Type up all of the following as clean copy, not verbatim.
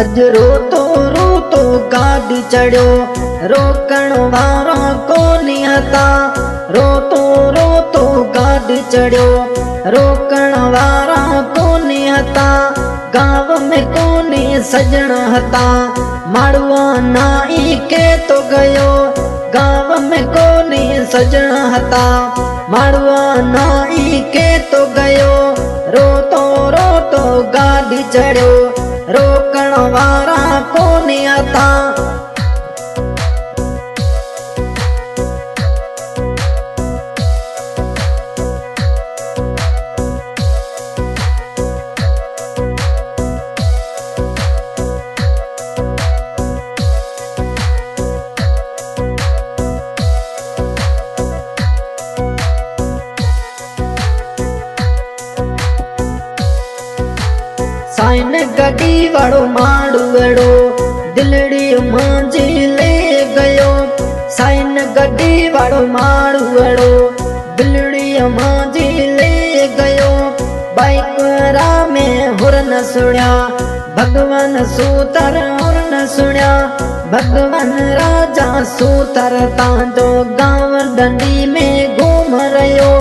अज रोतो गाड़ी चढ़ो रोकण वारा कोनी हता। रोतो गाड़ी चढ़ो रोकण वारा कोनी हता। गाँव में कोनी सजण हता माड़ुआ नाई के तो गयो। गाँव में कोनी सजण हता माड़ुआ नाई के तो गयो। रोतो गाड़ी चढ़ो रोकण वारा कोनी हता। साइन गड्डी वाड़ो माड़ुअड़ो दिलड़ी मांझी ले गयो। साइन गड्डी वाड़ो माड़ुअड़ो दिलड़ी मांझी ले गयो। बाइक रा में हुरन सुण्या भगवान सूतर हुरन सुण्या। भगवान राजा सूतर तांजो गाँव डंडी में घूम रयो।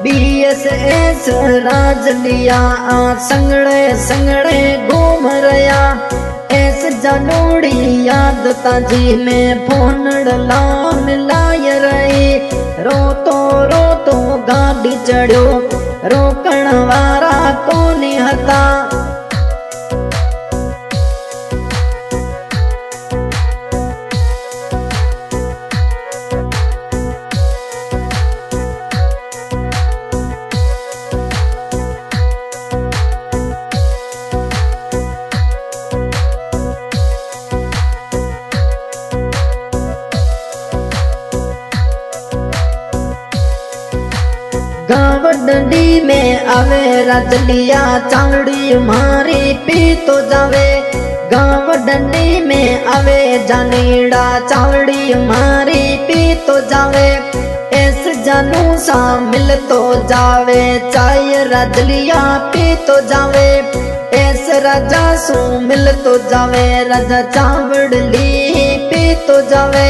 BSS राज लिया संगड़े घूम रया। ऐस जनोड़ी याद ताजी में फोन डला मिलाय रही। रोतो गाड़ी चढ़ो रोकण वारा कोनी हता। गाँव डंडी में आवे रजलिया चावड़ी मारी पी तो जावे। गाँव डंडी में आवे जानेड़ा चावड़ी मारी पी तो जावे। ऐस जानू सा मिल तो जावे चाय रजलिया पी तो जावे। ऐस राजा सू मिल तो जावे राजा चावड़ली पी तो जावे।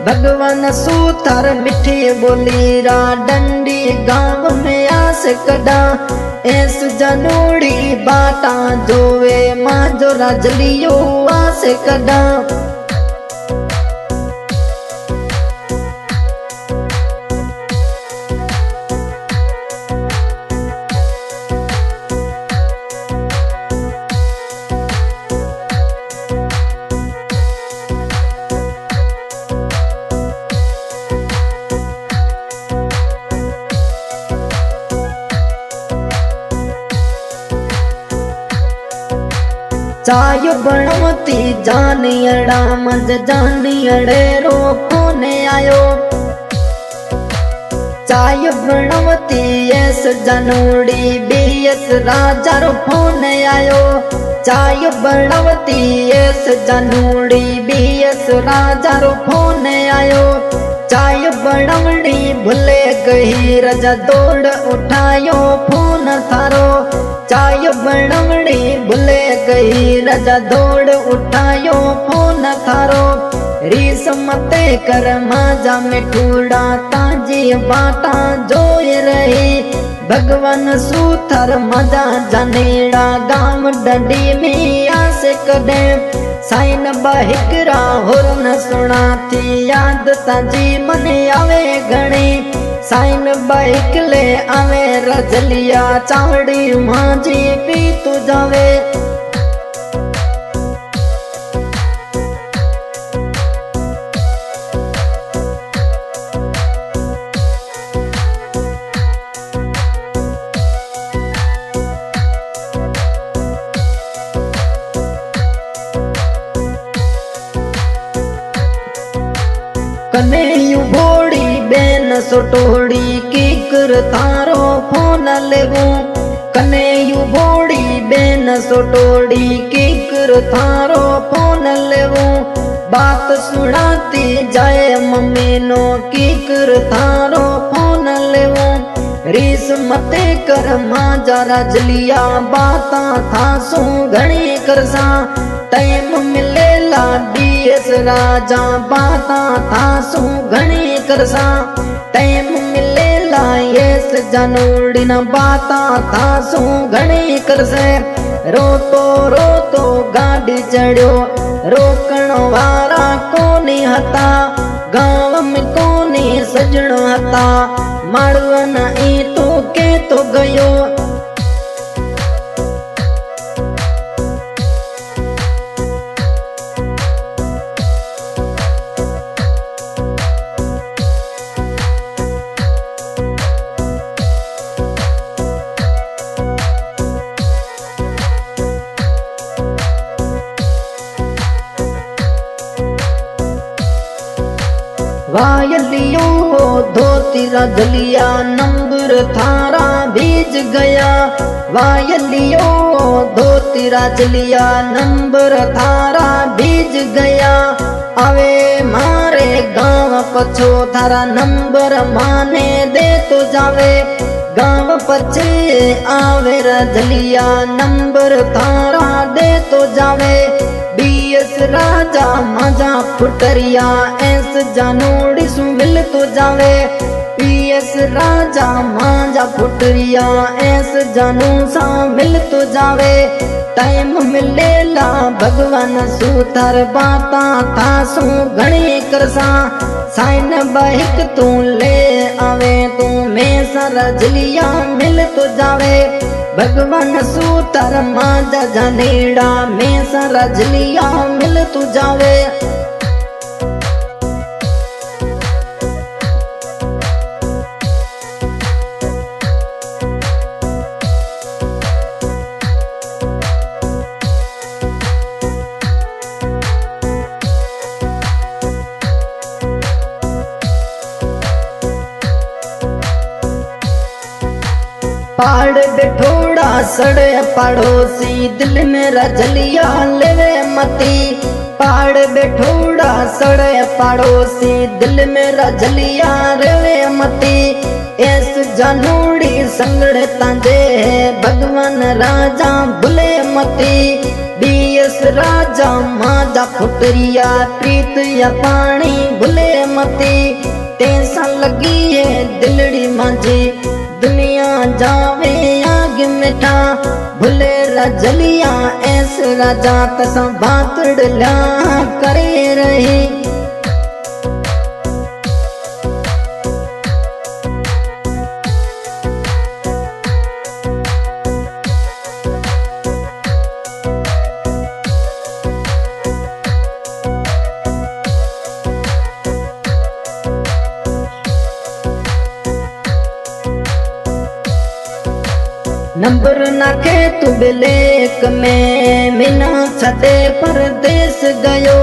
भगवान सूतर मिठी बोली रा डंडी गाँव में आस कड़ा। ऐस जनोड़ी बाटा जोवे माँ जो रजलियो आस कड़ा। चाय बनवती जानियड़ा मज जानियड़े रो फोन आयो। चाय बनवती ऐस जनोड़ी BS राजा रो फोन आयो। चाय बनवती ऐस जनोड़ी BS राजा रो फोन आयो। चाय बनवड़ी भूले गई रजा दौड़ उठायो फोन थारो। चाय बनवड़ी भूले गई रजा दौड़ उठायो फोन थारो। रीस मते कर माजा मिठूड़ा ताजी बाटा जोए रही। भगवान सूथर मजा जनेड़ा गाँव डंडी में आस कदे। साइन बहिकरा हुरन सुना थी याद ताजी मने आवे घणी। साइन बाइक ले आवे रजलिया चावड़ी मांझी पी तू जावे। कन्हैयू भोड़ी बेन सोटोड़ी किकर थारो फोन लेवू। कन्हैयू भोड़ी बेन सोटोड़ी किकर थारो फोन लेवू। बात सुनाती जाए मम्मी नो किकर थारो फोन लेवू। रीस मते कर माजा रजलिया बाता था सू घणी करसा टाइम मिलेला डीएस राजा बाता था सू घणी करसा टाइम मिलेला येस जनोड़ी न बाता था सू घणी करसे रोतो गाड़ी चढ़ियो रोकण वारा कोनी हता गाँव में कोनी सजणो हता माड़वन ई तो के तो गयो वायलियो धोती रजलिया नंबर थारा भीज गया वायलियो धोती रजलिया नंबर थारा भीज गया अवे मारे गाँव पछो थारा नंबर माने दे तो जावे गाँव पछे आवे रजलिया नंबर थारा दे तो जावे बीएस राजा मजा फुटरिया ऐस जानोड़ी सु मिल तो जावे बीएस राजा मजा फुटरिया ऐस जानू सा मिल तो जावे टाइम मिलेला भगवान सूतर बाता था सू घणी करसा साइन बाइक तू ले आवे तू में सरजलिया मिल तो जावे भगवान सूतर माजा जनेड़ा में सरजलिया मिल तू जावे पाड़ बिठोड़ा सड़े पड़ोसी दिल में रजलिया लेवे मती पाड़ बिठोड़ा सड़े पड़ोसी दिल में रजलिया रेवे मती ऐस जानोड़ी संगड़ तांजे भगवान राजा भूले मती बीएस राजा माजा फुटरिया प्रीत या पानी भूले मती तेसा लगी है दिलड़ी मांझी दुनिया जावे आग मिठा भूले रजलिया ऐस राजा तसा बातड़ला करे रही नंबर नाखे तू बिलेक में मिना छदे परदेस गयो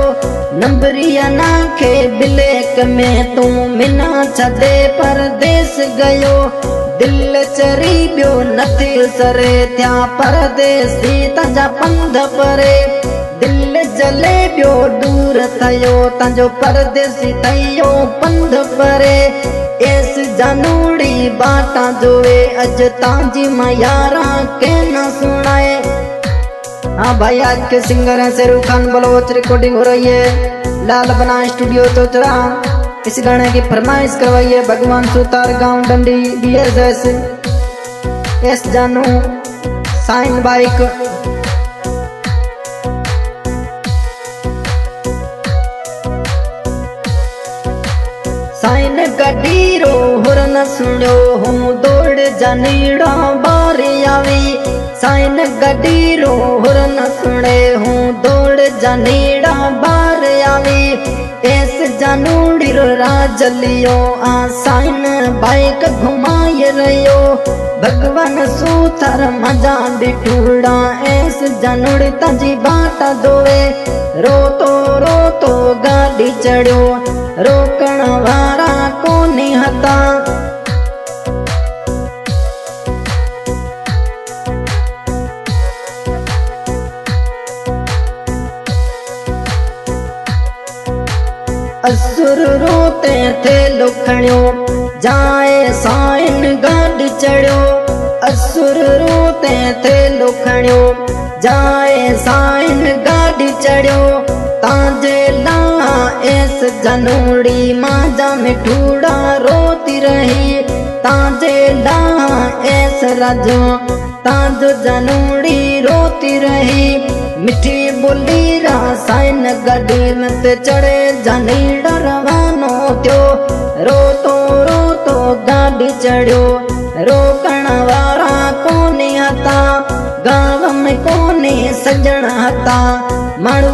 नंबरिया नाखे बिलेक में तू मिना छदे परदेस गयो दिल चरी बियो नथी सरे त्या परदेसी तजा पंध परे दिल जले बियो दूर थयो तजो परदेसी थयो पंध परे ऐस जानूड़ी बाटा जोवे अज ताजी मयारा के न सुनाए। हाँ भाई, आज के सिंगर हैं शेरू खान बलोच। रिकॉर्डिंग हो रही है लाल बना स्टूडियो चौचरा। इस गाने की फरमाइश करवाइए भगवान सुतार गांव डंडी बियर जैसे एस जानू साइन बाइक। साइन गडीरो होर न सुनो हूँ दौड़ जानीड़ा बारी आवी। साइन गडीरो होर न सुने हूँ दौड़ जानीड़ा बार आवी। ऐस जानूड़ी रो राजलियो आ साइन बाइक घुमाए रहियो भगवान सूथर मजा बिठूड़ा। ऐस जानूड़ी तजी बाटा दोवे रो तो गाड़ी चढ़ो रोकण वारा कोनी हता। असुर रोते थे लुखण्यो जाए साइन गाॾी चढ़ियो असुर रोते थे लुखणियो जाए साइन गाॾी चढ़ियो तांजे ला एस जनोड़ी मांजा मिठूड़ा रोती रही तांजे ला एस राजो तांजो जनोड़ी रोती रही मिठी बोली रा साइन गाॾी मत चढ़े जनेड़ा रवानो थियो रोतो रोतो गाॾी चढ़ियो रोकण वारा कोने हता गांव में कोने सजण हता माण्हू